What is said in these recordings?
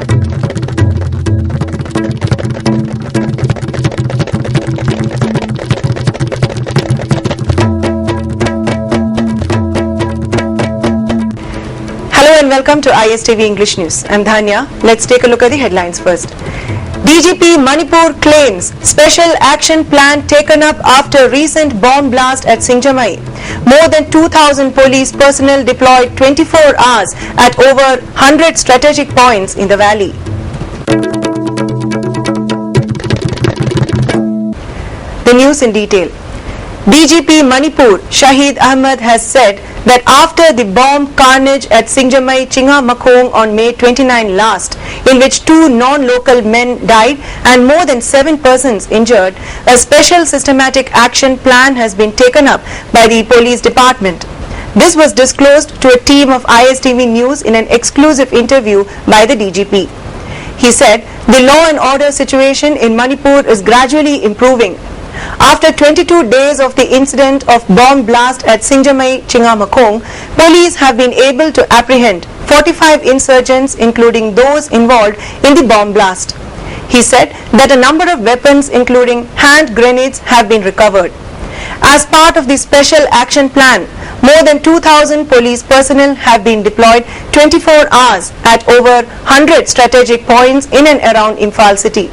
And welcome to ISTV English News. I'm Dhanya. Let's take a look at the headlines first. DGP Manipur claims special action plan taken up after recent bomb blast at Singjamai. More than 2,000 police personnel deployed 24 hours at over 100 strategic points in the valley. The news in detail. DGP Manipur Shahid Ahmed has said that after the bomb carnage at Singjamai Chingamakong on May 29 last, in which 2 non-local men died and more than 7 persons injured, a special systematic action plan has been taken up by the police department. This was disclosed to a team of ISTV News in an exclusive interview by the DGP. He said the law and order situation in Manipur is gradually improving. After 22 days of the incident of bomb blast at Singjamai Chingamakong, police have been able to apprehend 45 insurgents, including those involved in the bomb blast. He said that a number of weapons, including hand grenades, have been recovered. As part of the special action plan, more than 2,000 police personnel have been deployed 24 hours at over 100 strategic points in and around Imphal city.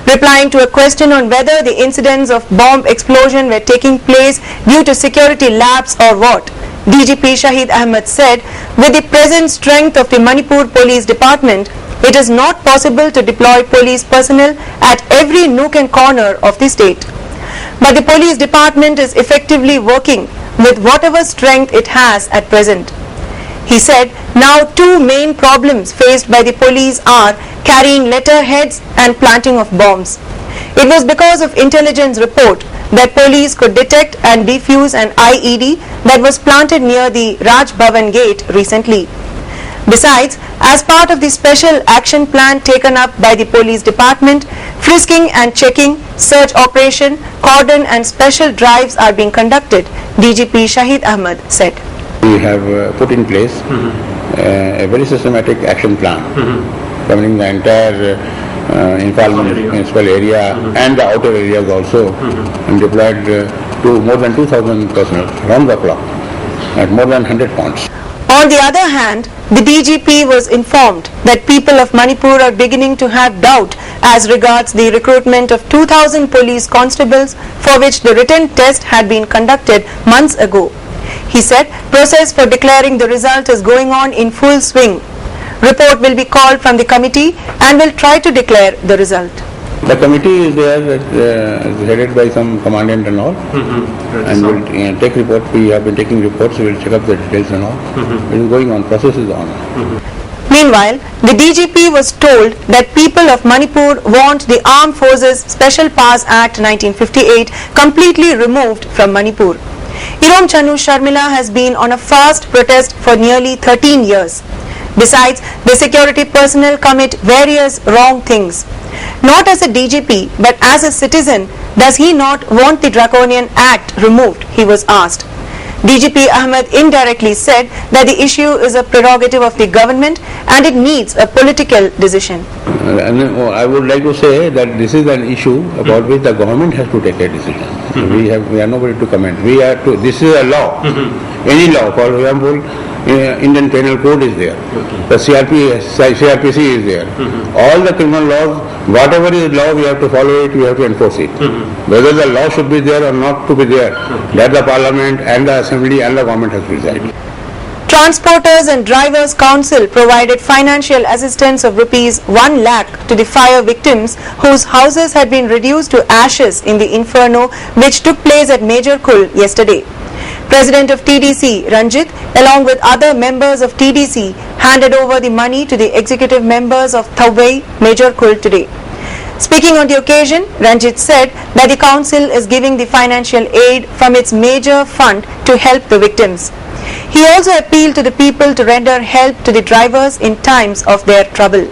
Replying to a question on whether the incidents of bomb explosion were taking place due to security lapse or what, DGP Shahid Ahmed said, with the present strength of the Manipur Police Department, it is not possible to deploy police personnel at every nook and corner of the state. But the police department is effectively working with whatever strength it has at present. He said now 2 main problems faced by the police are carrying letterheads and planting of bombs. It was because of intelligence report that police could detect and defuse an IED that was planted near the Raj Bhavan gate recently. Besides, as part of the special action plan taken up by the police department, frisking and checking, search operation, cordon and special drives are being conducted, DGP Shahid Ahmed said. We have put in place a very systematic action plan covering the entire Imphal municipal area and the outer areas also, and deployed to more than 2,000 personnel round the clock at more than 100 points. On the other hand, the DGP was informed that people of Manipur are beginning to have doubt as regards the recruitment of 2,000 police constables, for which the written test had been conducted months ago. He said process for declaring the result is going on in full swing. Report will be called from the committee and will try to declare the result. The committee is there, headed by some commandant and all, and will take report. We have been taking reports, we will check up the details and all. It is going on, process is on. Meanwhile, the DGP was told that people of Manipur want the Armed Forces Special Powers Act 1958 completely removed from Manipur. Irom Chanu Sharmila has been on a fast protest for nearly 13 years. Besides, the security personnel commit various wrong things. Not as a DGP, but as a citizen, does he not want the draconian act removed, he was asked. DGP Ahmed indirectly said that the issue is a prerogative of the government and it needs a political decision. I would like to say that this is an issue about which the government has to take a decision. We are nobody to comment. This is a law. Any law, for example, Indian Penal Code is there. The CRPC is there. All the criminal laws, whatever is law, we have to follow it, we have to enforce it. Whether the law should be there or not to be there, that the Parliament and the Assembly and the government has to decide. Transporters and Drivers Council provided financial assistance of rupees 1 lakh to the fire victims whose houses had been reduced to ashes in the inferno which took place at Major Kul yesterday. President of TDC, Ranjit, along with other members of TDC, handed over the money to the executive members of Thawai, Major Kul today. Speaking on the occasion, Ranjit said that the council is giving the financial aid from its major fund to help the victims. He also appealed to the people to render help to the drivers in times of their trouble.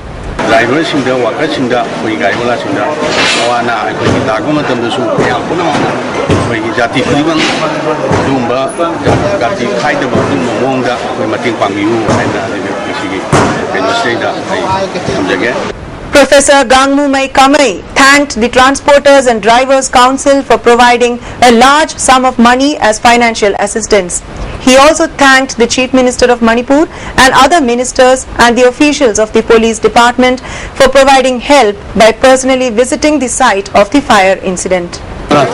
Professor Gangmumai Kamai thanked the Transporters and Drivers Council for providing a large sum of money as financial assistance. He also thanked the Chief Minister of Manipur and other ministers and the officials of the police department for providing help by personally visiting the site of the fire incident. Fire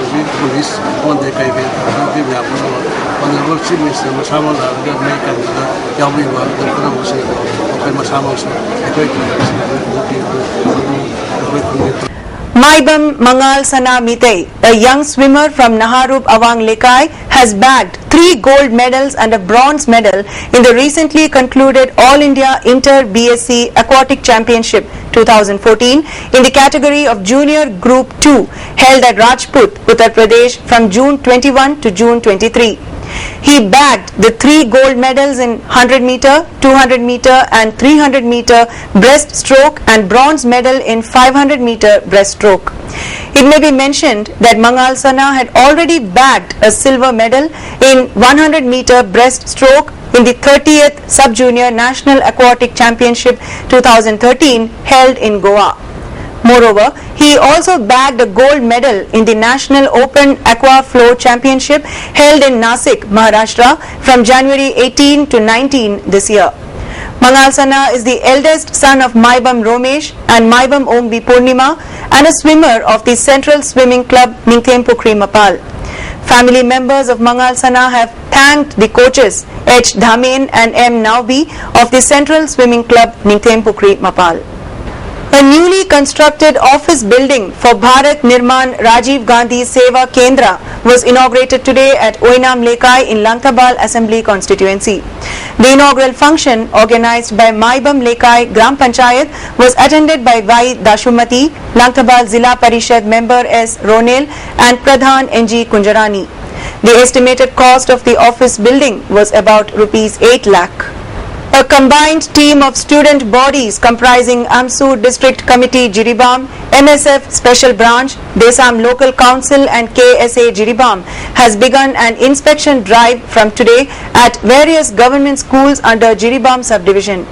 service police on the Honorable Chief Minister Masamo Maibam Mangal Sana Mitei, a young swimmer from Naharub Awang Lekai, has bagged 3 gold medals and a bronze medal in the recently concluded All India Inter BSc Aquatic Championship 2014 in the category of Junior Group 2 held at Rajput, Uttar Pradesh from June 21 to June 23. He bagged the 3 gold medals in 100 meter, 200 meter and 300 meter breaststroke and bronze medal in 500 meter breaststroke. It may be mentioned that Mangal Sana had already bagged a silver medal in 100 meter breaststroke in the 30th Sub-Junior National Aquatic Championship 2013 held in Goa. Moreover, he also bagged a gold medal in the National Open Aqua Flow Championship held in Nasik, Maharashtra from January 18 to 19 this year. Mangal Sana is the eldest son of Maibam Romesh and Maibam Ombi Purnima and a swimmer of the Central Swimming Club Ningthem Pukri Mapal. Family members of Mangal Sana have thanked the coaches H. Dhamen and M. Naubi of the Central Swimming Club Ningthem Pukri Mapal. A newly constructed office building for Bharat Nirman Rajiv GandhiSarkar Kendra was inaugurated today at Oinam Lekai in Langtabal Assembly Constituency. The inaugural function, organized by Maibam Lekai Gram Panchayat, was attended by Y. Dashumati, Langtabal Zilla Parishad member S. Ronel and Pradhan N.G. Kunjarani. The estimated cost of the office building was about Rs 8 lakh. A combined team of student bodies comprising AMSO District Committee Jiribam, MSF Special Branch, Desam Local Council and KSA Jiribam has begun an inspection drive from today at various government schools under Jiribam subdivision.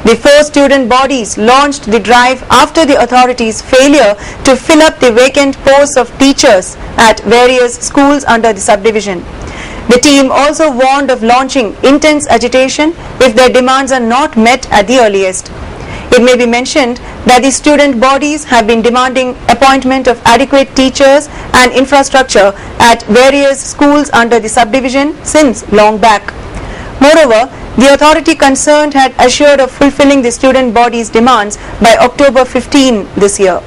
The 4 student bodies launched the drive after the authorities' failure to fill up the vacant posts of teachers at various schools under the subdivision. The team also warned of launching intense agitation if their demands are not met at the earliest. It may be mentioned that the student bodies have been demanding appointment of adequate teachers and infrastructure at various schools under the subdivision since long back. Moreover, the authority concerned had assured of fulfilling the student body's demands by October 15 this year.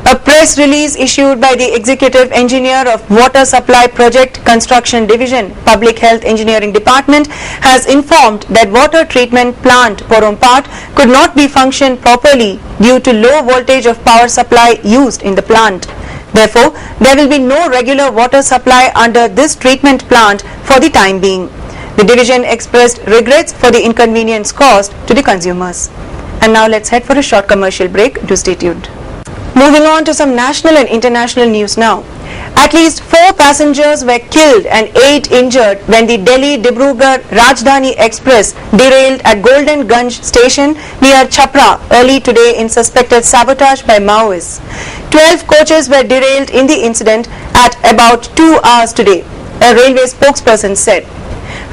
A press release issued by the Executive Engineer of Water Supply Project Construction Division, Public Health Engineering Department, has informed that water treatment plant Porompat could not be functioned properly due to low voltage of power supply used in the plant. Therefore, there will be no regular water supply under this treatment plant for the time being. The division expressed regrets for the inconvenience caused to the consumers. And now let's head for a short commercial break. Do stay tuned. Moving on to some national and international news now. At least 4 passengers were killed and 8 injured when the Delhi-Dibrugarh Rajdhani Express derailed at Golden Ganj station near Chhapra early today in suspected sabotage by Maoists. 12 coaches were derailed in the incident at about 2 hours today, a railway spokesperson said.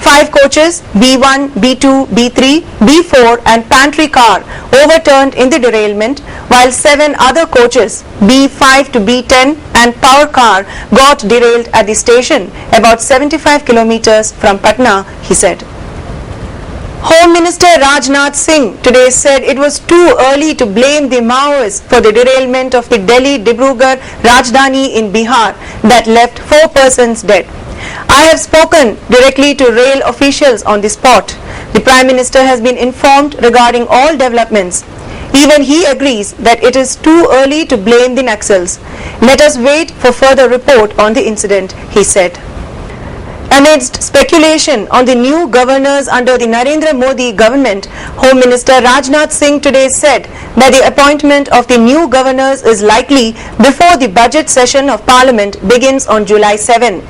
5 coaches, B1, B2, B3, B4 and pantry car overturned in the derailment, while 7 other coaches, B5 to B10 and power car got derailed at the station about 75 kilometers from Patna, he said. Home Minister Rajnath Singh today said it was too early to blame the Maoists for the derailment of the Delhi-Dibrugarh Rajdhani in Bihar that left 4 persons dead. I have spoken directly to rail officials on the spot. The Prime Minister has been informed regarding all developments. Even he agrees that it is too early to blame the Naxals. Let us wait for further report on the incident, he said. Amidst speculation on the new governors under the Narendra Modi government, Home Minister Rajnath Singh today said that the appointment of the new governors is likely before the budget session of Parliament begins on July 7.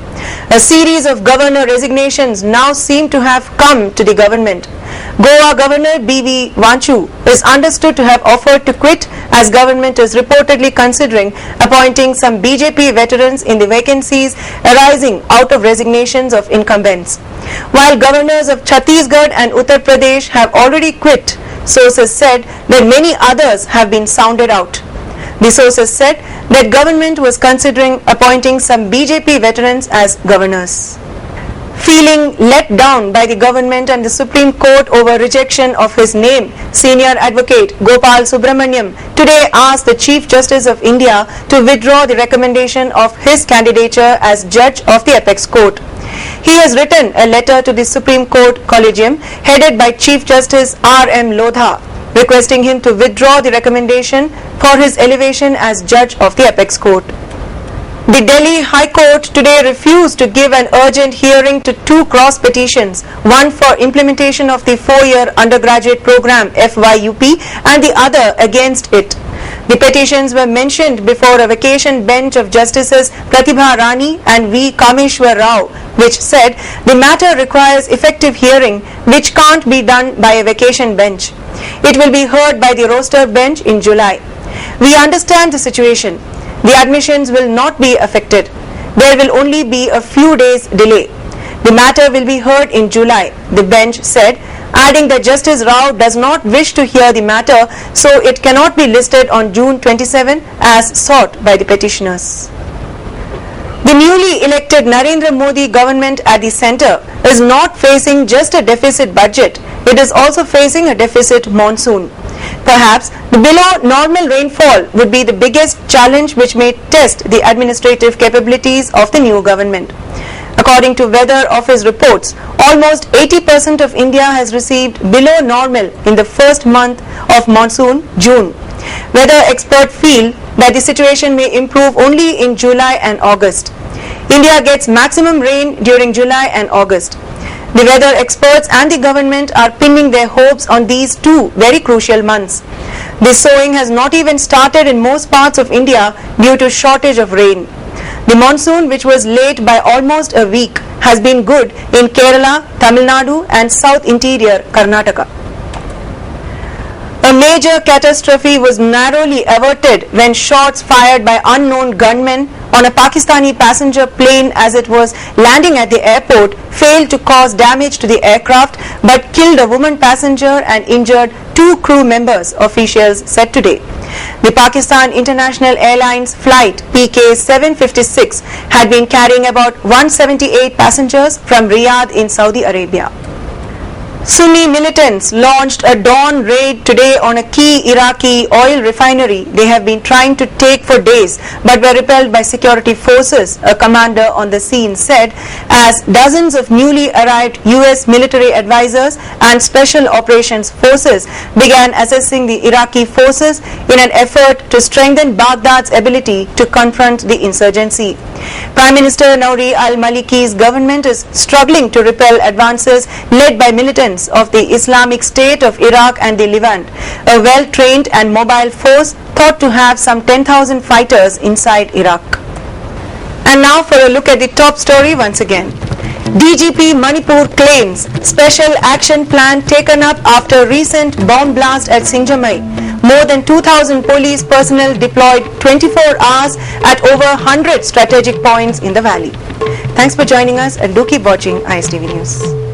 A series of governor resignations now seem to have come to the government. Goa Governor B.V. Vanchu is understood to have offered to quit, as government is reportedly considering appointing some BJP veterans in the vacancies arising out of resignations of incumbents. While governors of Chhattisgarh and Uttar Pradesh have already quit, sources said that many others have been sounded out. The sources said that government was considering appointing some BJP veterans as governors. Feeling let down by the government and the Supreme Court over rejection of his name, senior advocate Gopal Subramanium today asked the Chief Justice of India to withdraw the recommendation of his candidature as judge of the Apex Court. He has written a letter to the Supreme Court Collegium headed by Chief Justice R.M. Lodha, requesting him to withdraw the recommendation for his elevation as judge of the Apex Court. The Delhi High Court today refused to give an urgent hearing to two cross petitions, one for implementation of the 4-year undergraduate program FYUP and the other against it. The petitions were mentioned before a vacation bench of Justices Pratibha Rani and V. Kameshwar Rao, which said the matter requires effective hearing, which can't be done by a vacation bench. It will be heard by the roster bench in July. We understand the situation. The admissions will not be affected. There will only be a few days delay. The matter will be heard in July, the bench said, adding that Justice Rao does not wish to hear the matter, so it cannot be listed on June 27 as sought by the petitioners. The newly elected Narendra Modi government at the centre is not facing just a deficit budget, it is also facing a deficit monsoon. Perhaps the below normal rainfall would be the biggest challenge which may test the administrative capabilities of the new government. According to Weather Office reports, almost 80% of India has received below normal in the first month of monsoon, June. Weather experts feel that the situation may improve only in July and August. India gets maximum rain during July and August. The weather experts and the government are pinning their hopes on these two very crucial months. The sowing has not even started in most parts of India due to shortage of rain. The monsoon, which was late by almost a week, has been good in Kerala, Tamil Nadu and South Interior Karnataka. A major catastrophe was narrowly averted when shots fired by unknown gunmen on a Pakistani passenger plane as it was landing at the airport failed to cause damage to the aircraft but killed a woman passenger and injured 2 crew members, officials said today. The Pakistan International Airlines flight PK-756 had been carrying about 178 passengers from Riyadh in Saudi Arabia. Sunni militants launched a dawn raid today on a key Iraqi oil refinery they have been trying to take for days but were repelled by security forces, a commander on the scene said, as dozens of newly arrived US military advisors and special operations forces began assessing the Iraqi forces in an effort to strengthen Baghdad's ability to confront the insurgency. Prime Minister Nouri al-Maliki's government is struggling to repel advances led by militants of the Islamic State of Iraq and the Levant, a well-trained and mobile force thought to have some 10,000 fighters inside Iraq. And now for a look at the top story once again. DGP Manipur claims special action plan taken up after recent bomb blast at Singjamai. More than 2,000 police personnel deployed 24 hours at over 100 strategic points in the valley. Thanks for joining us and do keep watching ISTV News.